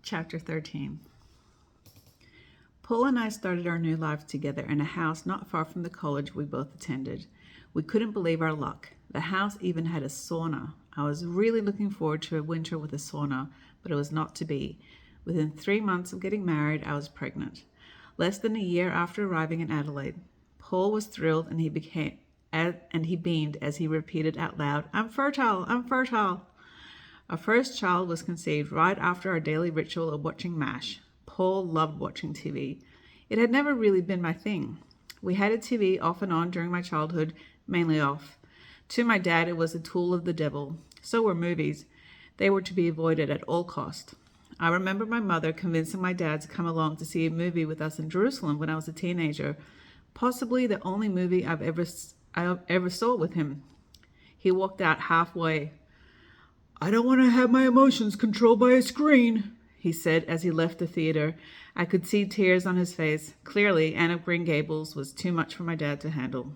Chapter 13. Paul and I started our new life together in a house not far from the college we both attended. We couldn't believe our luck. The house even had a sauna. I was really looking forward to a winter with a sauna, but it was not to be. Within 3 months of getting married, I was pregnant. Less than a year after arriving in Adelaide, Paul was thrilled and he beamed as he repeated out loud, "I'm fertile, I'm fertile." Our first child was conceived right after our daily ritual of watching MASH. Paul loved watching TV. It had never really been my thing. We had a TV off and on during my childhood, mainly off. To my dad, it was a tool of the devil. So were movies. They were to be avoided at all cost. I remember my mother convincing my dad to come along to see a movie with us in Jerusalem when I was a teenager, possibly the only movie I ever saw with him. He walked out halfway. "I don't want to have my emotions controlled by a screen," he said as he left the theater. I could see tears on his face. Clearly, Anne of Green Gables was too much for my dad to handle.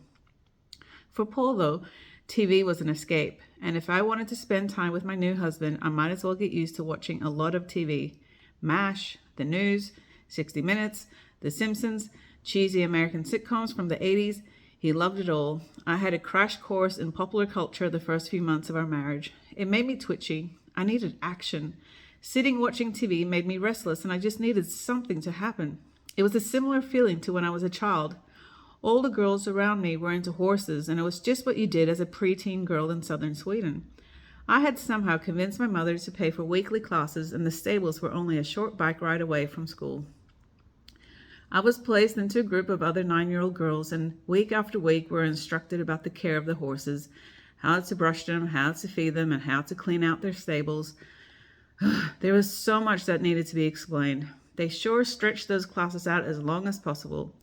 For Paul, though, TV was an escape, and if I wanted to spend time with my new husband, I might as well get used to watching a lot of TV. MASH, the news, 60 Minutes, The Simpsons, cheesy American sitcoms from the 80s. He loved it all. I had a crash course in popular culture the first few months of our marriage. It made me twitchy. I needed action. Sitting watching TV made me restless, and I just needed something to happen. It was a similar feeling to when I was a child. All the girls around me were into horses, and it was just what you did as a preteen girl in southern Sweden. I had somehow convinced my mother to pay for weekly classes, and the stables were only a short bike ride away from school. I was placed into a group of other 9-year-old girls, and week after week we were instructed about the care of the horses, how to brush them, how to feed them, and how to clean out their stables. There was so much that needed to be explained. They sure stretched those classes out as long as possible.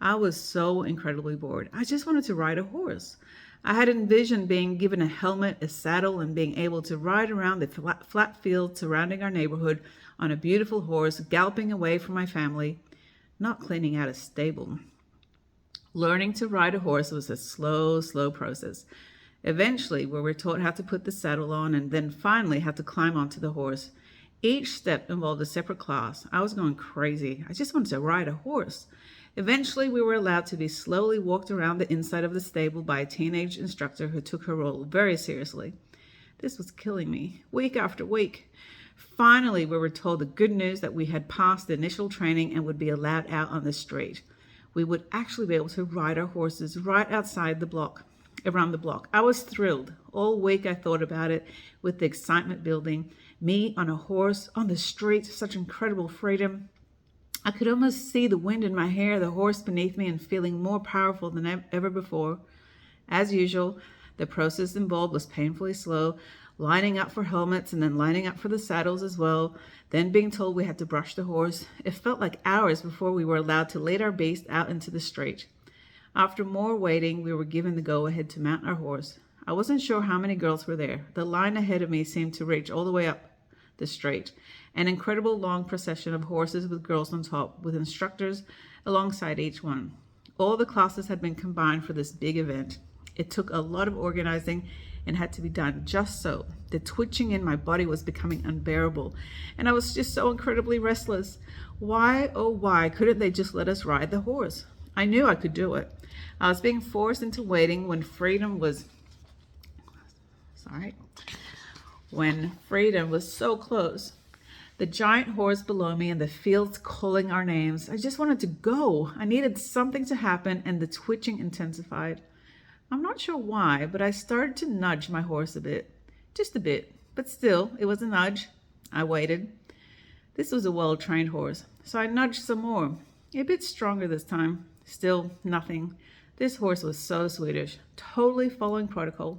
I was so incredibly bored. I just wanted to ride a horse. I had envisioned being given a helmet, a saddle, and being able to ride around the flat fields surrounding our neighborhood on a beautiful horse, galloping away from my family, not cleaning out a stable. Learning to ride a horse was a slow process. Eventually, we were taught how to put the saddle on and then finally how to climb onto the horse. Each step involved a separate class. I was going crazy. I just wanted to ride a horse. Eventually, we were allowed to be slowly walked around the inside of the stable by a teenage instructor who took her role very seriously. This was killing me, week after week. Finally, we were told the good news that we had passed the initial training and would be allowed out on the street. We would actually be able to ride our horses right outside around the block. I was thrilled. All week I thought about it with the excitement building. Me on a horse, on the street, such incredible freedom. I could almost see the wind in my hair, the horse beneath me, and feeling more powerful than ever before. As usual, the process involved was painfully slow, lining up for helmets and then lining up for the saddles as well, then being told we had to brush the horse. It felt like hours before we were allowed to lead our beast out into the street. After more waiting, we were given the go-ahead to mount our horse. I wasn't sure how many girls were there. The line ahead of me seemed to reach all the way up the street, an incredible long procession of horses with girls on top, with instructors alongside each one. All the classes had been combined for this big event. It took a lot of organizing and had to be done just so. The twitching in my body was becoming unbearable, and I was just so incredibly restless. Why, oh why, couldn't they just let us ride the horse? I knew I could do it. I was being forced into waiting when freedom was so close. The giant horse below me and the fields calling our names. I just wanted to go. I needed something to happen, and the twitching intensified. I'm not sure why, but I started to nudge my horse a bit. Just a bit, but still, it was a nudge. I waited. This was a well-trained horse, so I nudged some more. A bit stronger this time. Still nothing. This horse was so Swedish, totally following protocol.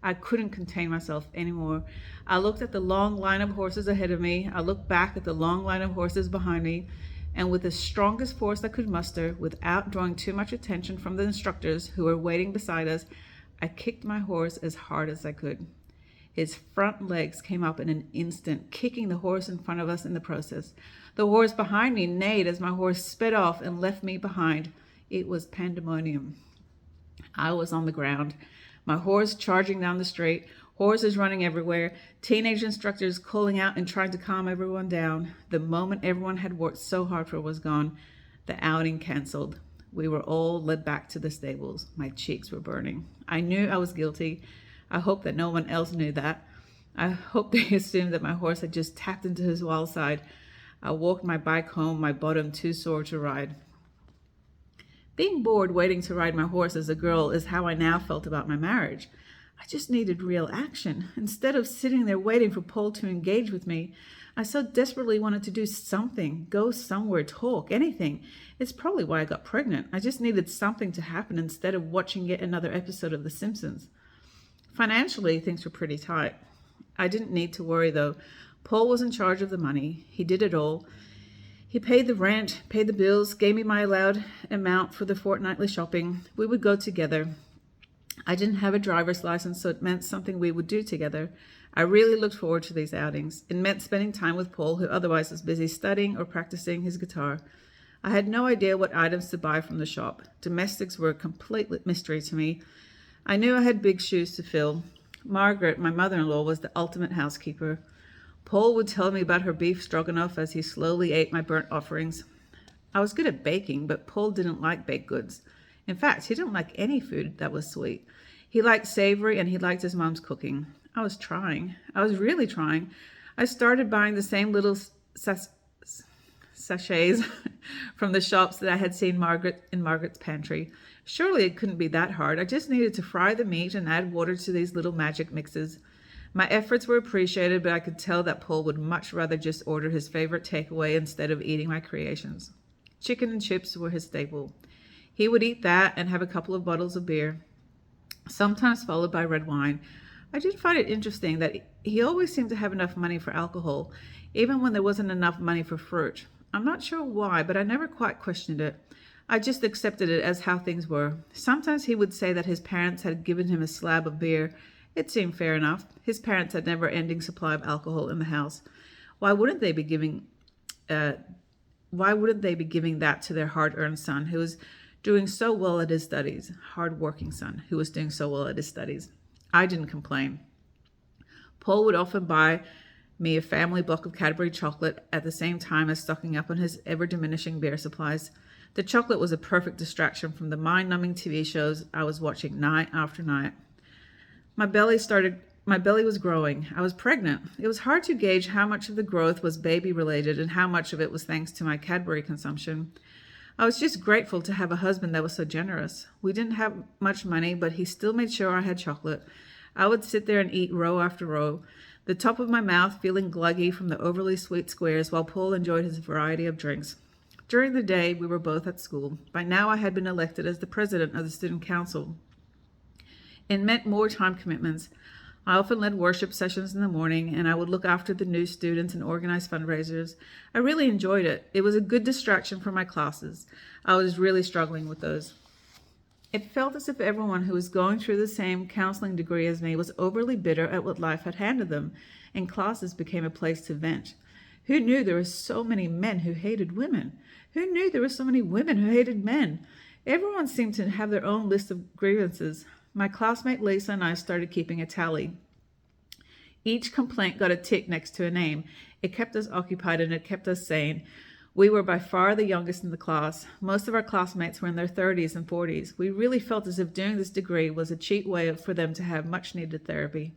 I couldn't contain myself anymore. I looked at the long line of horses ahead of me. I looked back at the long line of horses behind me, and with the strongest force I could muster, without drawing too much attention from the instructors who were waiting beside us, I kicked my horse as hard as I could. His front legs came up in an instant, kicking the horse in front of us in the process. The horse behind me neighed as my horse sped off and left me behind. It was pandemonium. I was on the ground, my horse charging down the street, Horses running everywhere, teenage instructors calling out and trying to calm everyone down. The moment everyone had worked so hard for was gone, the outing canceled. We were all led back to the stables. My cheeks were burning. I knew I was guilty. I hoped that no one else knew that. I hoped they assumed that my horse had just tapped into his wild side. I walked my bike home, my bottom too sore to ride. Being bored waiting to ride my horse as a girl is how I now felt about my marriage. I just needed real action. Instead of sitting there waiting for Paul to engage with me, I so desperately wanted to do something, go somewhere, talk, anything. It's probably why I got pregnant. I just needed something to happen instead of watching yet another episode of The Simpsons. Financially, things were pretty tight. I didn't need to worry though. Paul was in charge of the money. He did it all. He paid the rent, paid the bills, gave me my allowed amount for the fortnightly shopping. We would go together. I didn't have a driver's license, so it meant something we would do together. I really looked forward to these outings. It meant spending time with Paul, who otherwise was busy studying or practicing his guitar. I had no idea what items to buy from the shop. Domestics were a complete mystery to me. I knew I had big shoes to fill. Margaret, my mother-in-law, was the ultimate housekeeper. Paul would tell me about her beef stroganoff as he slowly ate my burnt offerings. I was good at baking, but Paul didn't like baked goods. In fact, he didn't like any food that was sweet. He liked savory and he liked his mom's cooking. I was trying. I was really trying. I started buying the same little sachets from the shops that I had seen in Margaret's pantry. Surely it couldn't be that hard. I just needed to fry the meat and add water to these little magic mixes. My efforts were appreciated, but I could tell that Paul would much rather just order his favorite takeaway instead of eating my creations. Chicken and chips were his staple. He would eat that and have a couple of bottles of beer, sometimes followed by red wine. I did find it interesting that he always seemed to have enough money for alcohol, even when there wasn't enough money for fruit. I'm not sure why, but I never quite questioned it. I just accepted it as how things were. Sometimes he would say that his parents had given him a slab of beer. It seemed fair enough. His parents had never-ending supply of alcohol in the house. Why wouldn't they be giving that to their hard-earned son who was doing so well at his studies? Hard-working son who was doing so well at his studies. I didn't complain. Paul would often buy me a family block of Cadbury chocolate at the same time as stocking up on his ever-diminishing beer supplies. The chocolate was a perfect distraction from the mind-numbing TV shows I was watching night after night. My belly was growing. I was pregnant. It was hard to gauge how much of the growth was baby-related and how much of it was thanks to my Cadbury consumption. I was just grateful to have a husband that was so generous. We didn't have much money, but he still made sure I had chocolate. I would sit there and eat row after row, the top of my mouth feeling gluggy from the overly sweet squares while Paul enjoyed his variety of drinks. During the day, we were both at school. By now, I had been elected as the president of the student council. It meant more time commitments. I often led worship sessions in the morning, and I would look after the new students and organize fundraisers. I really enjoyed it. It was a good distraction from my classes. I was really struggling with those. It felt as if everyone who was going through the same counseling degree as me was overly bitter at what life had handed them, and classes became a place to vent. Who knew there were so many men who hated women? Who knew there were so many women who hated men? Everyone seemed to have their own list of grievances. My classmate Lisa and I started keeping a tally. Each complaint got a tick next to a name. It kept us occupied and it kept us sane. We were by far the youngest in the class. Most of our classmates were in their 30s and 40s. We really felt as if doing this degree was a cheap way for them to have much-needed therapy.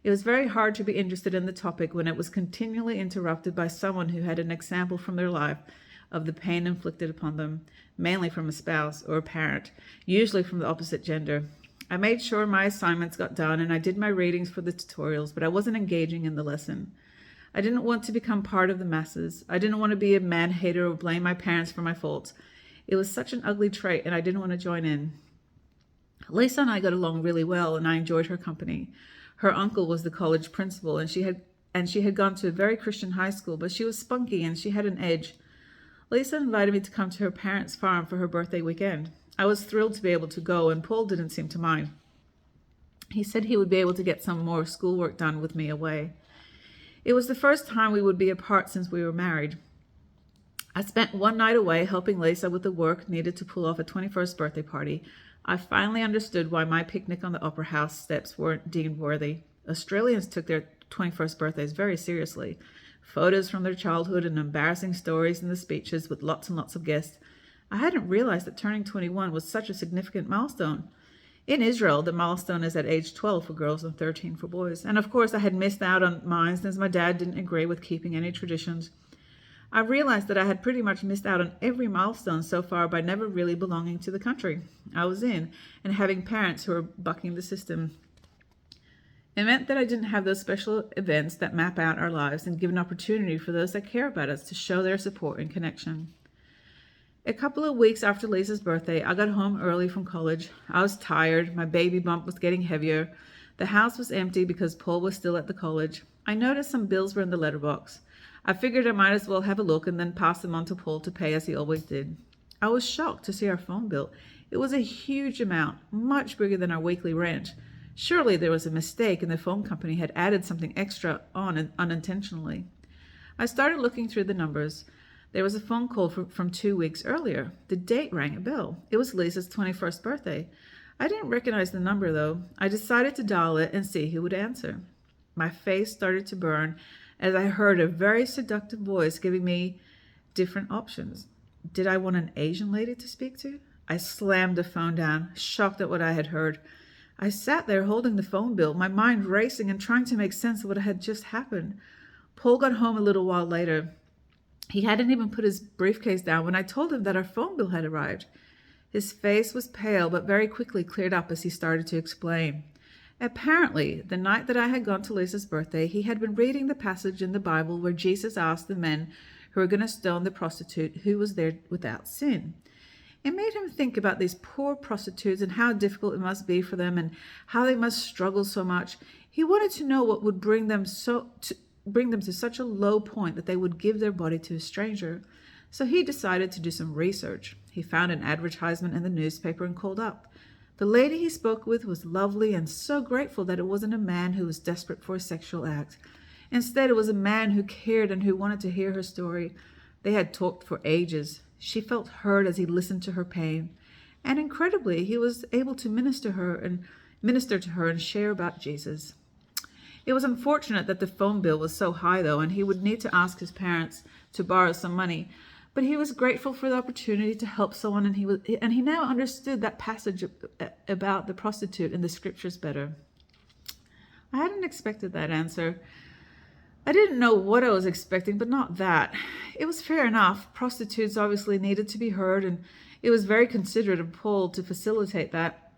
It was very hard to be interested in the topic when it was continually interrupted by someone who had an example from their life of the pain inflicted upon them, mainly from a spouse or a parent, usually from the opposite gender. I made sure my assignments got done and I did my readings for the tutorials, but I wasn't engaging in the lesson. I didn't want to become part of the masses. I didn't want to be a man-hater or blame my parents for my faults. It was such an ugly trait and I didn't want to join in. Lisa and I got along really well and I enjoyed her company. Her uncle was the college principal and she had gone to a very Christian high school, but she was spunky and she had an edge. Lisa invited me to come to her parents' farm for her birthday weekend. I was thrilled to be able to go, and Paul didn't seem to mind. He said he would be able to get some more schoolwork done with me away. It was the first time we would be apart since we were married. I spent one night away helping Lisa with the work needed to pull off a 21st birthday party. I finally understood why my picnic on the Opera House steps weren't deemed worthy Australians took their 21st birthdays very seriously. Photos from their childhood and embarrassing stories in the speeches with lots and lots of guests. I hadn't realized that turning 21 was such a significant milestone. In Israel, the milestone is at age 12 for girls and 13 for boys. And of course, I had missed out on mine since my dad didn't agree with keeping any traditions. I realized that I had pretty much missed out on every milestone so far by never really belonging to the country I was in and having parents who were bucking the system. It meant that I didn't have those special events that map out our lives and give an opportunity for those that care about us to show their support and connection. A couple of weeks after Lisa's birthday, I got home early from college. I was tired. My baby bump was getting heavier. The house was empty because Paul was still at the college. I noticed some bills were in the letterbox. I figured I might as well have a look and then pass them on to Paul to pay as he always did. I was shocked to see our phone bill. It was a huge amount, much bigger than our weekly rent. Surely there was a mistake and the phone company had added something extra on unintentionally. I started looking through the numbers. There was a phone call from 2 weeks earlier. The date rang a bell. It was Lisa's 21st birthday. I didn't recognize the number though. I decided to dial it and see who would answer. My face started to burn as I heard a very seductive voice giving me different options. Did I want an Asian lady to speak to? I slammed the phone down, shocked at what I had heard. I sat there holding the phone bill, my mind racing and trying to make sense of what had just happened. Paul got home a little while later. He hadn't even put his briefcase down when I told him that our phone bill had arrived. His face was pale, but very quickly cleared up as he started to explain. Apparently, the night that I had gone to Lisa's birthday, he had been reading the passage in the Bible where Jesus asked the men who were going to stone the prostitute who was there without sin. It made him think about these poor prostitutes and how difficult it must be for them and how they must struggle so much. He wanted to know what would bring them to such a low point that they would give their body to a stranger. So he decided to do some research. He found an advertisement in the newspaper and called up. The lady he spoke with was lovely and so grateful that it wasn't a man who was desperate for a sexual act. Instead, it was a man who cared and who wanted to hear her story. They had talked for ages. She felt heard as he listened to her pain. And incredibly, he was able to minister to her and share about Jesus. It was unfortunate that the phone bill was so high, though, and he would need to ask his parents to borrow some money. But he was grateful for the opportunity to help someone, and he now understood that passage about the prostitute in the scriptures better. I hadn't expected that answer. I didn't know what I was expecting, but not that. It was fair enough. Prostitutes obviously needed to be heard, and it was very considerate of Paul to facilitate that.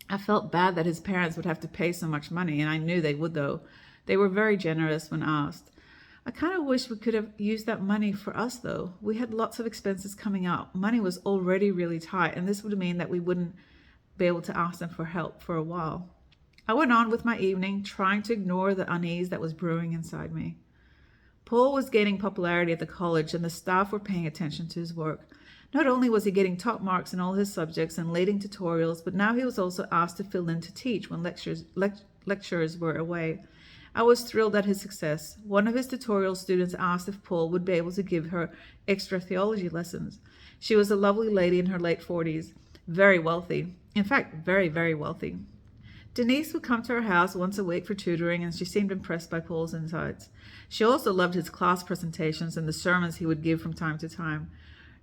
I felt bad that his parents would have to pay so much money, and I knew they would, though. They were very generous when asked. I kind of wish we could have used that money for us, though. We had lots of expenses coming up. Money was already really tight, and this would mean that we wouldn't be able to ask them for help for a while. I went on with my evening, trying to ignore the unease that was brewing inside me. Paul was gaining popularity at the college, and the staff were paying attention to his work. Not only was he getting top marks in all his subjects and leading tutorials, but now he was also asked to fill in to teach when lecturers were away. I was thrilled at his success. One of his tutorial students asked if Paul would be able to give her extra theology lessons. She was a lovely lady in her late 40s, very wealthy. In fact, very, very wealthy. Denise would come to her house once a week for tutoring, and she seemed impressed by Paul's insights. She also loved his class presentations and the sermons he would give from time to time.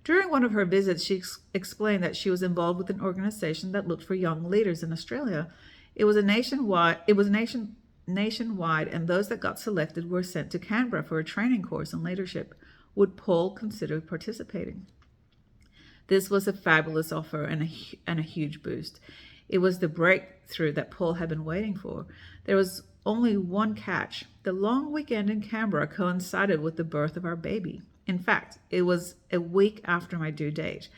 During one of her visits, she explained that she was involved with an organization that looked for young leaders in Australia. It was nationwide, and those that got selected were sent to Canberra for a training course in leadership. Would Paul consider participating? This was a fabulous offer and a huge boost. It was the breakthrough that Paul had been waiting for. There was only one catch. The long weekend in Canberra coincided with the birth of our baby. In fact, it was a week after my due date.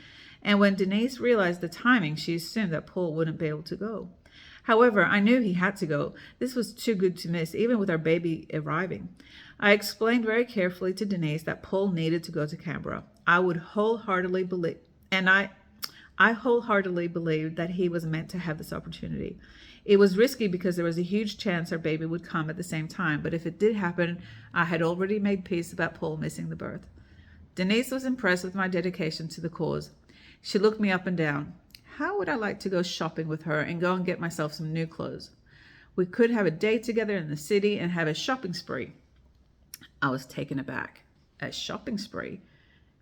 And when Denise realized the timing, she assumed that Paul wouldn't be able to go. However, I knew he had to go. This was too good to miss, even with our baby arriving. I explained very carefully to Denise that Paul needed to go to Canberra. I wholeheartedly believed that he was meant to have this opportunity. It was risky because there was a huge chance our baby would come at the same time, but if it did happen, I had already made peace about Paul missing the birth. Denise was impressed with my dedication to the cause. She looked me up and down. How would I like to go shopping with her and go and get myself some new clothes? We could have a day together in the city and have a shopping spree. I was taken aback. A shopping spree?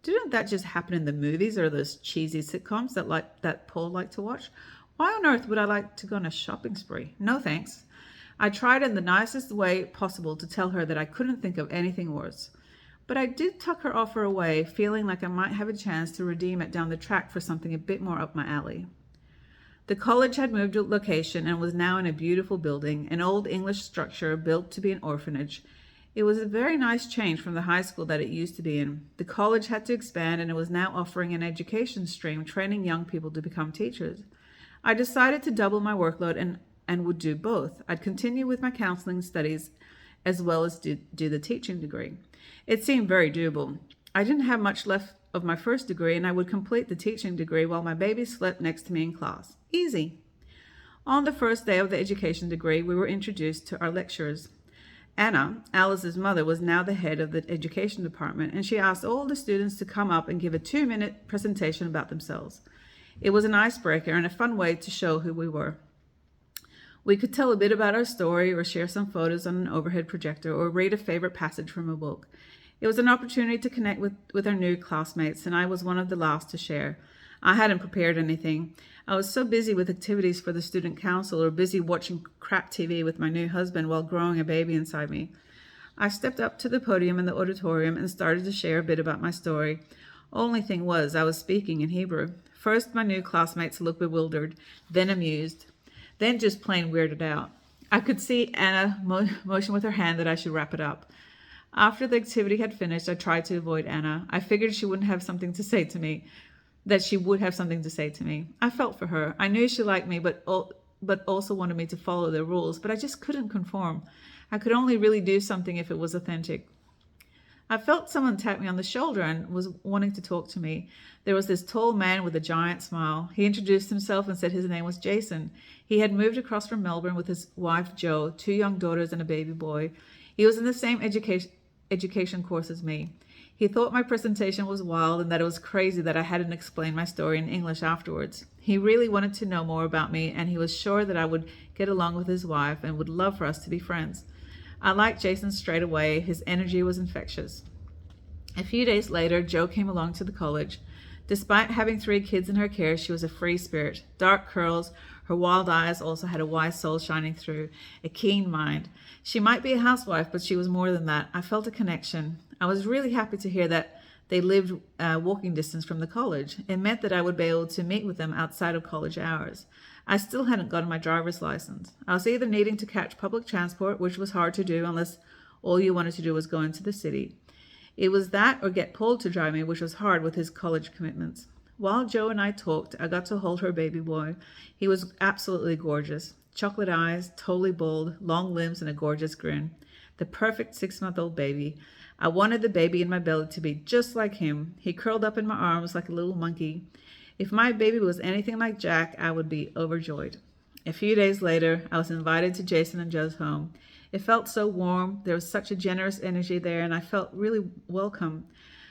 Didn't that just happen in the movies or those cheesy sitcoms that Paul liked to watch? Why on earth would I like to go on a shopping spree? No thanks. I tried in the nicest way possible to tell her that I couldn't think of anything worse. But I did tuck her offer away, feeling like I might have a chance to redeem it down the track for something a bit more up my alley. The college had moved location and was now in a beautiful building, an old English structure built to be an orphanage. It was a very nice change from the high school that it used to be in. The college had to expand and it was now offering an education stream, training young people to become teachers. I decided to double my workload and would do both. I'd continue with my counseling studies as well as do the teaching degree. It seemed very doable. I didn't have much left of my first degree and I would complete the teaching degree while my baby slept next to me in class. Easy. On the first day of the education degree, we were introduced to our lecturers. Anna, Alice's mother, was now the head of the education department, and she asked all the students to come up and give a 2-minute presentation about themselves. It was an icebreaker and a fun way to show who we were. We could tell a bit about our story or share some photos on an overhead projector or read a favorite passage from a book. It was an opportunity to connect with our new classmates, and I was one of the last to share. I hadn't prepared anything. I was so busy with activities for the student council or busy watching crap TV with my new husband while growing a baby inside me. I stepped up to the podium in the auditorium and started to share a bit about my story. Only thing was, I was speaking in Hebrew. First, my new classmates looked bewildered, then amused, then just plain weirded out. I could see Anna motion with her hand that I should wrap it up. After the activity had finished, I tried to avoid Anna. I figured she wouldn't have something to say to me. That she would have something to say to me. I felt for her. I knew she liked me, but also wanted me to follow the rules, but I just couldn't conform. I could only really do something if it was authentic. I felt someone tap me on the shoulder and was wanting to talk to me. There was this tall man with a giant smile. He introduced himself and said his name was Jason. He had moved across from Melbourne with his wife, Jo, 2 young daughters and a baby boy. He was in the same education course as me. He thought my presentation was wild and that it was crazy that I hadn't explained my story in English afterwards. He really wanted to know more about me, and he was sure that I would get along with his wife and would love for us to be friends. I liked Jason straight away. His energy was infectious. A few days later, Jo came along to the college. Despite having 3 kids in her care, she was a free spirit. Dark curls, her wild eyes also had a wise soul shining through, a keen mind. She might be a housewife, but she was more than that. I felt a connection. I was really happy to hear that they lived walking distance from the college. It meant that I would be able to meet with them outside of college hours. I still hadn't gotten my driver's license. I was either needing to catch public transport, which was hard to do unless all you wanted to do was go into the city. It was that or get Paul to drive me, which was hard with his college commitments. While Jo and I talked, I got to hold her baby boy. He was absolutely gorgeous. Chocolate eyes, totally bald, long limbs, and a gorgeous grin. The perfect 6-month-old baby. I wanted the baby in my belly to be just like him. He curled up in my arms like a little monkey. If my baby was anything like Jack, I would be overjoyed. A few days later, I was invited to Jason and Jo's home. It felt so warm. There was such a generous energy there, and I felt really welcome.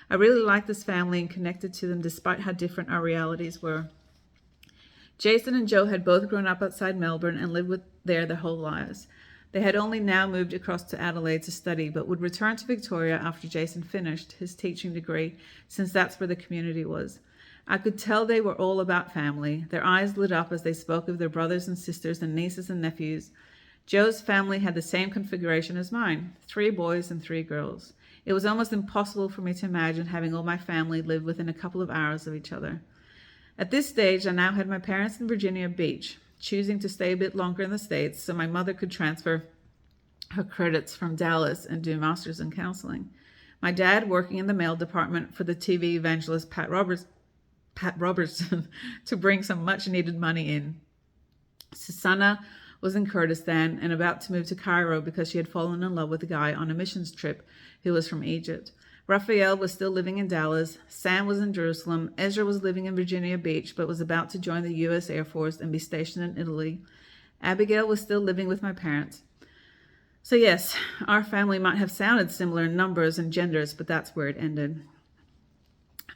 I really liked this family and connected to them despite how different our realities were. Jason and Jo had both grown up outside Melbourne and lived there their whole lives. They had only now moved across to Adelaide to study, but would return to Victoria after Jason finished his teaching degree, since that's where the community was. I could tell they were all about family. Their eyes lit up as they spoke of their brothers and sisters and nieces and nephews. Jo's family had the same configuration as mine, 3 boys and 3 girls. It was almost impossible for me to imagine having all my family live within a couple of hours of each other. At this stage, I now had my parents in Virginia Beach, choosing to stay a bit longer in the States so my mother could transfer her credits from Dallas and do a master's in counseling. My dad working in the mail department for the TV evangelist Pat Robertson to bring some much needed money in. Susanna was in Kurdistan and about to move to Cairo because she had fallen in love with a guy on a missions trip who was from Egypt. Raphael was still living in Dallas. Sam was in Jerusalem. Ezra was living in Virginia Beach but was about to join the U.S. Air Force and be stationed in Italy. Abigail was still living with my parents. So yes, our family might have sounded similar in numbers and genders, but that's where it ended.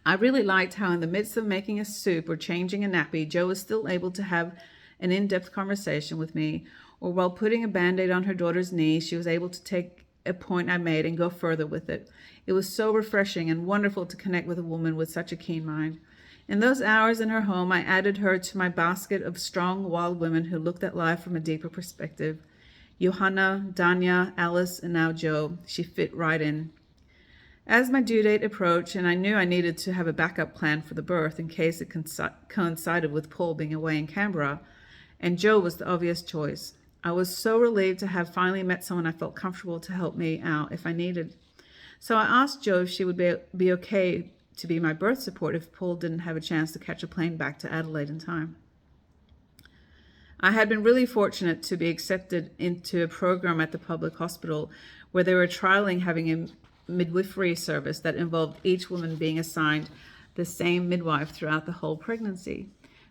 I really liked how in the midst of making a soup or changing a nappy, Jo was still able to have an in-depth conversation with me, or while putting a band-aid on her daughter's knee, she was able to take a point I made and go further with it. It was so refreshing and wonderful to connect with a woman with such a keen mind. In those hours in her home, I added her to my basket of strong, wild women who looked at life from a deeper perspective. Johanna, Danya, Alice, and now Jo. She fit right in. As my due date approached, and I knew I needed to have a backup plan for the birth in case it coincided with Paul being away in Canberra, and Jo was the obvious choice. I was so relieved to have finally met someone I felt comfortable to help me out if I needed. So I asked Jo if she would be okay to be my birth support if Paul didn't have a chance to catch a plane back to Adelaide in time. I had been really fortunate to be accepted into a program at the public hospital where they were trialing having a midwifery service that involved each woman being assigned the same midwife throughout the whole pregnancy,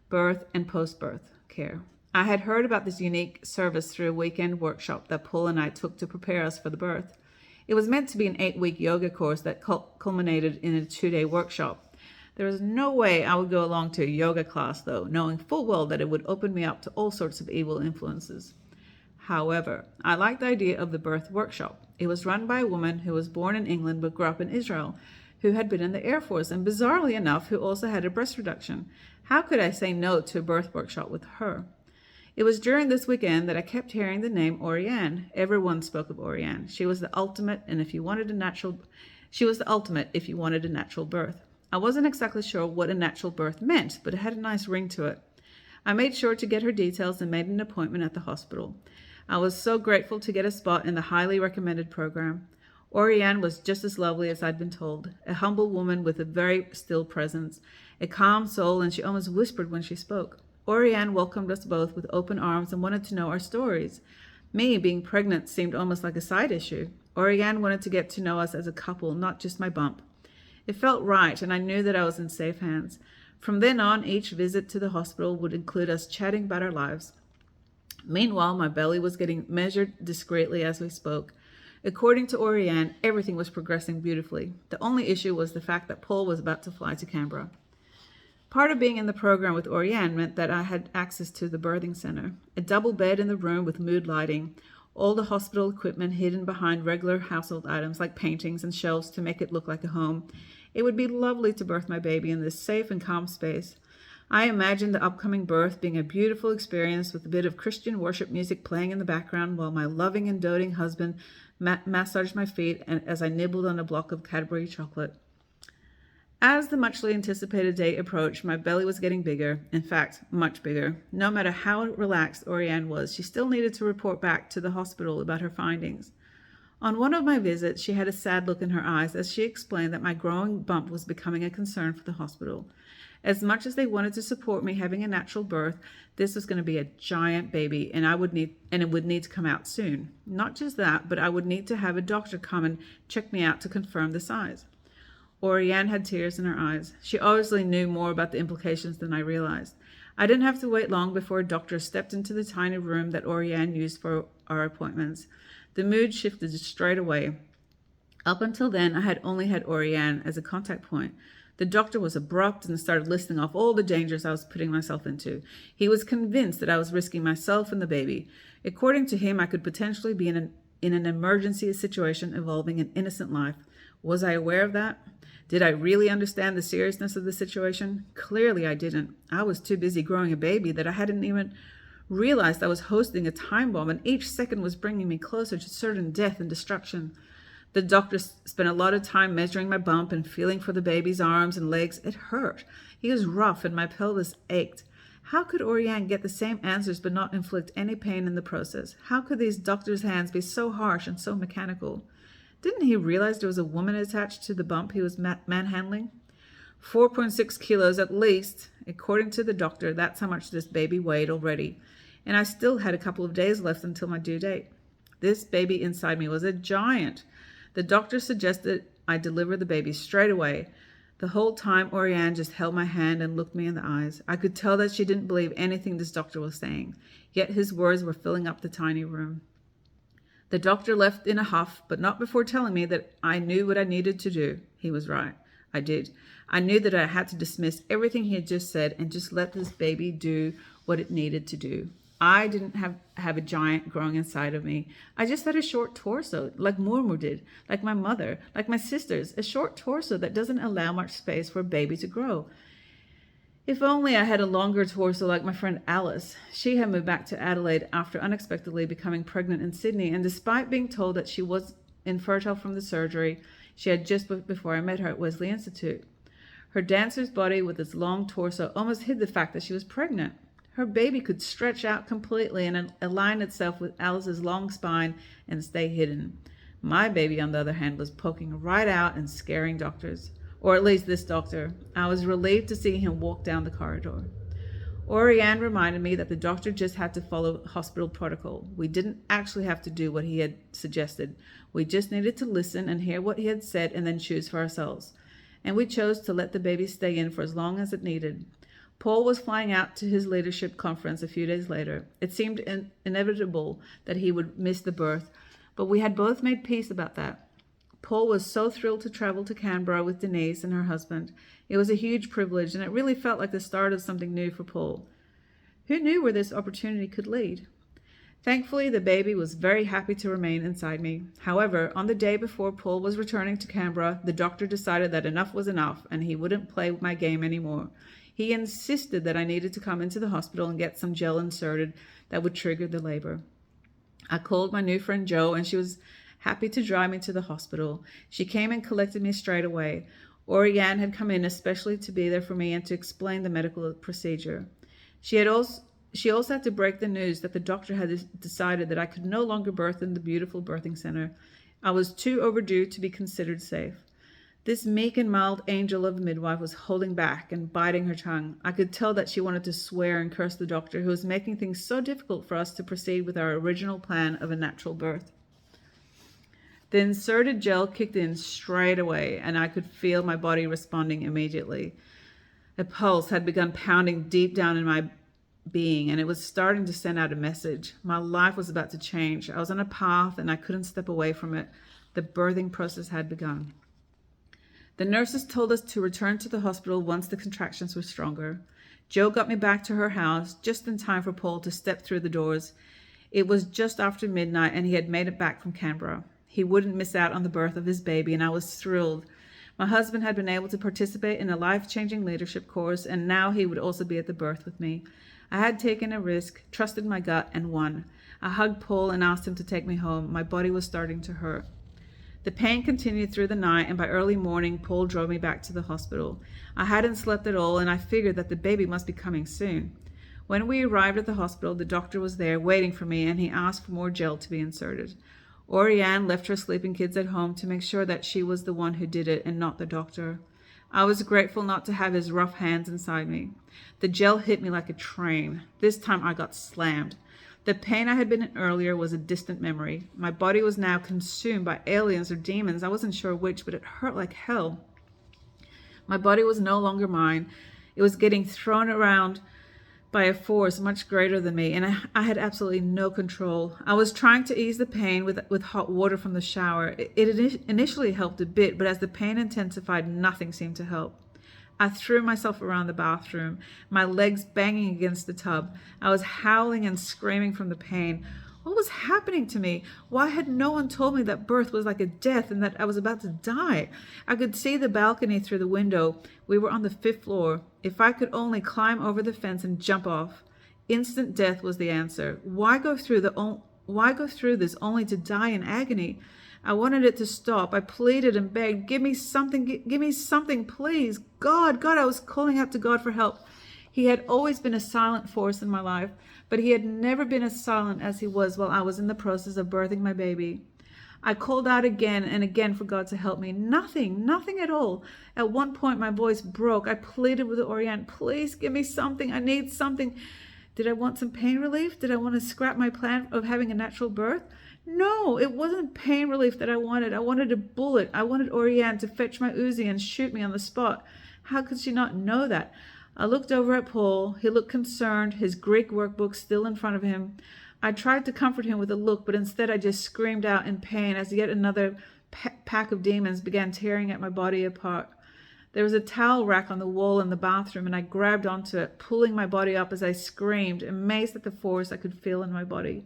birth, and post-birth care. I had heard about this unique service through a weekend workshop that Paul and I took to prepare us for the birth. It was meant to be an 8-week yoga course that culminated in a 2-day workshop. There was no way I would go along to a yoga class, though, knowing full well that it would open me up to all sorts of evil influences. However, I liked the idea of the birth workshop. It was run by a woman who was born in England but grew up in Israel, who had been in the Air Force, and bizarrely enough, who also had a breast reduction. How could I say no to a birth workshop with her? It was during this weekend that I kept hearing the name Orianne. Everyone spoke of Orianne. She was the ultimate, if you wanted a natural birth. I wasn't exactly sure what a natural birth meant, but it had a nice ring to it. I made sure to get her details and made an appointment at the hospital. I was so grateful to get a spot in the highly recommended program. Orianne was just as lovely as I'd been told, a humble woman with a very still presence, a calm soul, and she almost whispered when she spoke. Orianne welcomed us both with open arms and wanted to know our stories. Me, being pregnant, seemed almost like a side issue. Orianne wanted to get to know us as a couple, not just my bump. It felt right, and I knew that I was in safe hands. From then on, each visit to the hospital would include us chatting about our lives. Meanwhile, my belly was getting measured discreetly as we spoke. According to Orianne, everything was progressing beautifully. The only issue was the fact that Paul was about to fly to Canberra. Part of being in the program with Orianne meant that I had access to the birthing center, a double bed in the room with mood lighting, all the hospital equipment hidden behind regular household items like paintings and shelves to make it look like a home. It would be lovely to birth my baby in this safe and calm space. I imagined the upcoming birth being a beautiful experience with a bit of Christian worship music playing in the background while my loving and doting husband massaged my feet and as I nibbled on a block of Cadbury chocolate. As the muchly anticipated day approached, my belly was getting bigger, in fact, much bigger. No matter how relaxed Orianne was, she still needed to report back to the hospital about her findings. On one of my visits, she had a sad look in her eyes as she explained that my growing bump was becoming a concern for the hospital. As much as they wanted to support me having a natural birth, this was going to be a giant baby, and it would need to come out soon. Not just that, but I would need to have a doctor come and check me out to confirm the size. Orianne had tears in her eyes. She obviously knew more about the implications than I realized. I didn't have to wait long before a doctor stepped into the tiny room that Orianne used for our appointments. The mood shifted straight away. Up until then, I had only had Orianne as a contact point. The doctor was abrupt and started listing off all the dangers I was putting myself into. He was convinced that I was risking myself and the baby. According to him, I could potentially be in an emergency situation involving an innocent life. Was I aware of that? Did I really understand the seriousness of the situation? Clearly I didn't. I was too busy growing a baby that I hadn't even realized I was hosting a time bomb, and each second was bringing me closer to certain death and destruction. The doctor spent a lot of time measuring my bump and feeling for the baby's arms and legs. It hurt. He was rough and my pelvis ached. How could Orianne get the same answers but not inflict any pain in the process? How could these doctors' hands be so harsh and so mechanical? Didn't he realize there was a woman attached to the bump he was manhandling? 4.6 kilos at least. According to the doctor, that's how much this baby weighed already. And I still had a couple of days left until my due date. This baby inside me was a giant. The doctor suggested I deliver the baby straight away. The whole time, Orianne just held my hand and looked me in the eyes. I could tell that she didn't believe anything this doctor was saying, yet his words were filling up the tiny room. The doctor left in a huff, but not before telling me that I knew what I needed to do. He was right. I did. I knew that I had to dismiss everything he had just said and just let this baby do what it needed to do. I didn't have a giant growing inside of me. I just had a short torso, like Murmur did, like my mother, like my sisters, a short torso that doesn't allow much space for a baby to grow. If only I had a longer torso like my friend Alice. She had moved back to Adelaide after unexpectedly becoming pregnant in Sydney, and despite being told that she was infertile from the surgery she had just before I met her at Wesley Institute. Her dancer's body with its long torso almost hid the fact that she was pregnant. Her baby could stretch out completely and align itself with Alice's long spine and stay hidden. My baby, on the other hand, was poking right out and scaring doctors. Or at least this doctor. I was relieved to see him walk down the corridor. Oriane reminded me that the doctor just had to follow hospital protocol. We didn't actually have to do what he had suggested. We just needed to listen and hear what he had said and then choose for ourselves. And we chose to let the baby stay in for as long as it needed. Paul was flying out to his leadership conference a few days later. It seemed inevitable that he would miss the birth, but we had both made peace about that. Paul was so thrilled to travel to Canberra with Denise and her husband. It was a huge privilege, and it really felt like the start of something new for Paul. Who knew where this opportunity could lead? Thankfully, the baby was very happy to remain inside me. However, on the day before Paul was returning to Canberra, the doctor decided that enough was enough, and he wouldn't play my game anymore. He insisted that I needed to come into the hospital and get some gel inserted that would trigger the labor. I called my new friend Jo, and she was happy to drive me to the hospital. She came and collected me straight away. Oriane had come in especially to be there for me and to explain the medical procedure. She also had to break the news that the doctor had decided that I could no longer birth in the beautiful birthing center. I was too overdue to be considered safe. This meek and mild angel of a midwife was holding back and biting her tongue. I could tell that she wanted to swear and curse the doctor who was making things so difficult for us to proceed with our original plan of a natural birth. The inserted gel kicked in straight away, and I could feel my body responding immediately. A pulse had begun pounding deep down in my being, and it was starting to send out a message. My life was about to change. I was on a path, and I couldn't step away from it. The birthing process had begun. The nurses told us to return to the hospital once the contractions were stronger. Jo got me back to her house just in time for Paul to step through the doors. It was just after midnight, and he had made it back from Canberra. He wouldn't miss out on the birth of his baby, and I was thrilled. My husband had been able to participate in a life-changing leadership course, and now he would also be at the birth with me. I had taken a risk, trusted my gut, and won. I hugged Paul and asked him to take me home. My body was starting to hurt. The pain continued through the night, and by early morning, Paul drove me back to the hospital. I hadn't slept at all, and I figured that the baby must be coming soon. When we arrived at the hospital, the doctor was there waiting for me, and he asked for more gel to be inserted. Oriane left her sleeping kids at home to make sure that she was the one who did it and not the doctor. I was grateful not to have his rough hands inside me. The gel hit me like a train. This time I got slammed. The pain I had been in earlier was a distant memory. My body was now consumed by aliens or demons. I wasn't sure which, but it hurt like hell. My body was no longer mine. It was getting thrown around by a force much greater than me, and I had absolutely no control. I was trying to ease the pain with hot water from the shower. It initially helped a bit, but as the pain intensified, nothing seemed to help. I threw myself around the bathroom, my legs banging against the tub. I was howling and screaming from the pain. What was happening to me? Why had no one told me that birth was like a death and that I was about to die? I could see the balcony through the window. We were on the 5th floor. If I could only climb over the fence and jump off. Instant death was the answer. Why go through this only to die in agony? I wanted it to stop. I pleaded and begged, give me something, please. God, I was calling out to God for help. He had always been a silent force in my life, but he had never been as silent as he was while I was in the process of birthing my baby. I called out again and again for God to help me. Nothing at all. At one point, my voice broke. I pleaded with Oriane, please give me something. I need something. Did I want some pain relief? Did I want to scrap my plan of having a natural birth? No, it wasn't pain relief that I wanted. I wanted a bullet. I wanted Oriane to fetch my Uzi and shoot me on the spot. How could she not know that? I looked over at Paul. He looked concerned, his Greek workbook still in front of him. I tried to comfort him with a look, but instead I just screamed out in pain as yet another pack of demons began tearing at my body apart. There was a towel rack on the wall in the bathroom, and I grabbed onto it, pulling my body up as I screamed, amazed at the force I could feel in my body.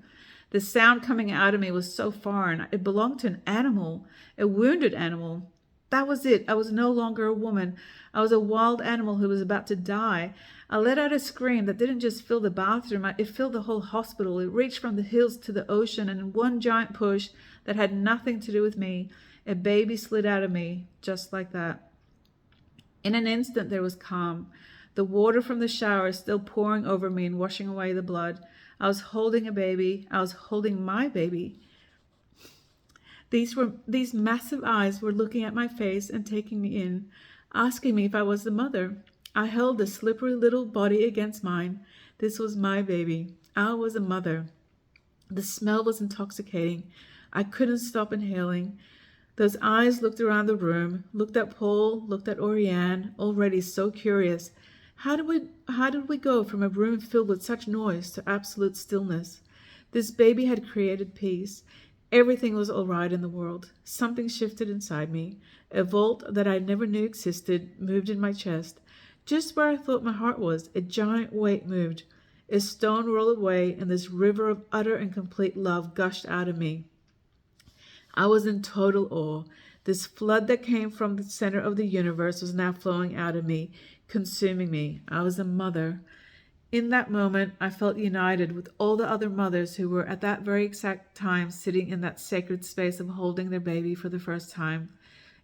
The sound coming out of me was so foreign. It belonged to an animal, a wounded animal. That was it. I was no longer a woman. I was a wild animal who was about to die. I let out a scream that didn't just fill the bathroom, it filled the whole hospital. It reached from the hills to the ocean, and in one giant push that had nothing to do with me, a baby slid out of me, just like that. In an instant, there was calm. The water from the shower still pouring over me and washing away the blood. I was holding a baby. I was holding my baby. These massive eyes were looking at my face and taking me in, asking me if I was the mother. I held the slippery little body against mine. This was my baby. I was a mother. The smell was intoxicating. I couldn't stop inhaling. Those eyes looked around the room, looked at Paul, looked at Oriane, already so curious. How did we go from a room filled with such noise to absolute stillness? This baby had created peace. Everything was all right in the world. Something shifted inside me. A vault that I never knew existed moved in my chest. Just where I thought my heart was, a giant weight moved. A stone rolled away, and this river of utter and complete love gushed out of me. I was in total awe. This flood that came from the center of the universe was now flowing out of me, consuming me. I was a mother. In that moment, I felt united with all the other mothers who were at that very exact time sitting in that sacred space of holding their baby for the first time.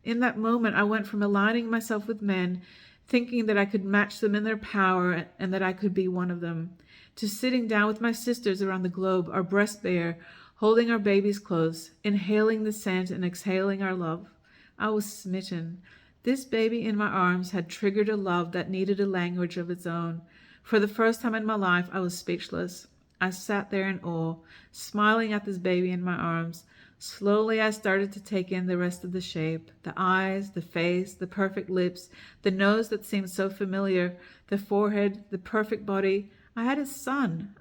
In that moment, I went from aligning myself with men, thinking that I could match them in their power and that I could be one of them, to sitting down with my sisters around the globe, our breasts bare, holding our babies close, inhaling the scent and exhaling our love. I was smitten. This baby in my arms had triggered a love that needed a language of its own. For the first time in my life, I was speechless. I sat there in awe, smiling at this baby in my arms. Slowly, I started to take in the rest of the shape, the eyes, the face, the perfect lips, the nose that seemed so familiar, the forehead, the perfect body. I had a son.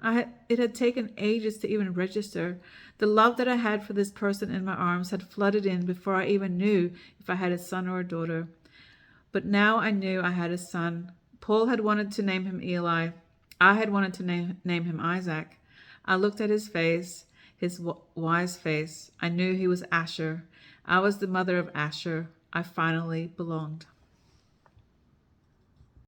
It had taken ages to even register. The love that I had for this person in my arms had flooded in before I even knew if I had a son or a daughter. But now I knew I had a son. Paul had wanted to name him Eli. I had wanted to name him Isaac. I looked at his face, his wise face. I knew he was Asher. I was the mother of Asher. I finally belonged.